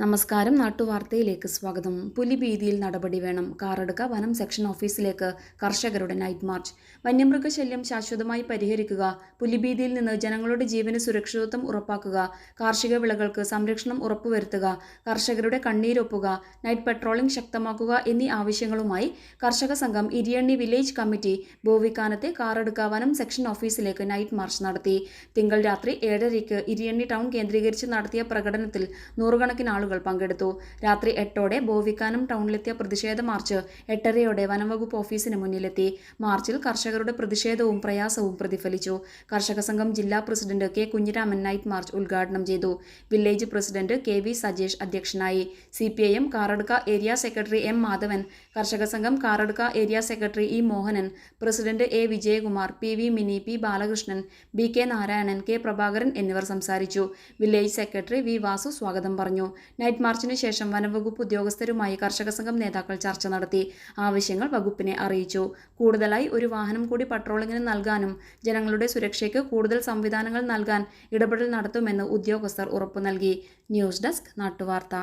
നമസ്കാരം. നാട്ടുവാർത്തയിലേക്ക് സ്വാഗതം. പുലിഭീതിയിൽ നടപടി വേണം. കാറടുക്ക വനം സെക്ഷൻ ഓഫീസിലേക്ക് കർഷകരുടെ നൈറ്റ് മാർച്ച്. വന്യമൃഗശല്യം ശാശ്വതമായി പരിഹരിക്കുക, പുലിഭീതിയിൽ നിന്ന് ജനങ്ങളുടെ ജീവന് സുരക്ഷിതത്വം ഉറപ്പാക്കുക, കാർഷിക വിളകൾക്ക് സംരക്ഷണം ഉറപ്പുവരുത്തുക, കർഷകരുടെ കണ്ണീരൊപ്പുക, നൈറ്റ് പട്രോളിംഗ് ശക്തമാക്കുക എന്നീ ആവശ്യങ്ങളുമായി കർഷക സംഘം ഇരിയണ്ണി വില്ലേജ് കമ്മിറ്റി ബോവിക്കാനത്തെ കാറടുക്ക വനം സെക്ഷൻ ഓഫീസിലേക്ക് നൈറ്റ് മാർച്ച് നടത്തി. തിങ്കൾ രാത്രി 7:30 ഇരിയണ്ണി ടൗൺ കേന്ദ്രീകരിച്ച് നടത്തിയ പ്രകടനത്തിൽ നൂറുകണക്കിന് ആളുകൾ പങ്കെടുത്തു. രാത്രി 8ഓടെ ബോവിക്കാനം ടൗണിലെത്തിയ പ്രതിഷേധ മാർച്ച് 8:30 വനംവകുപ്പ് ഓഫീസിന് മുന്നിലെത്തി. മാർച്ചിൽ കർഷകരുടെ പ്രതിഷേധവും പ്രയാസവും പ്രതിഫലിച്ചു. കർഷക സംഘം ജില്ലാ president K Kunhiraman night March ഉദ്ഘാടനം ചെയ്തു. വില്ലേജ് പ്രസിഡന്റ് KV സജേഷ് അധ്യക്ഷനായി. CPIM Karadka area secretary M Madhavan, കർഷക സംഘം Karadka area secretary E Mohanan, president A Vijayakumar, PV mini, P Balakrishnan, BK Narayanan, K Prabhakaran എന്നിവർ സംസാരിച്ചു. വില്ലേജ് സെക്രട്ടറി V വാസു സ്വാഗതം പറഞ്ഞു. നൈറ്റ് മാർച്ചിന് ശേഷം വനംവകുപ്പ് ഉദ്യോഗസ്ഥരുമായി കർഷക സംഘം നേതാക്കൾ ചർച്ച നടത്തി. ആവശ്യങ്ങൾ വകുപ്പിനെ അറിയിച്ചു. കൂടുതലായി ഒരു വാഹനം കൂടി പട്രോളിംഗിന് നൽകാനും ജനങ്ങളുടെ സുരക്ഷയ്ക്ക് കൂടുതൽ സംവിധാനങ്ങൾ നൽകാൻ ഇടപെടൽ നടത്തുമെന്ന് ഉദ്യോഗസ്ഥർ ഉറപ്പു നൽകി. News desk നാട്ടുവാർത്ത.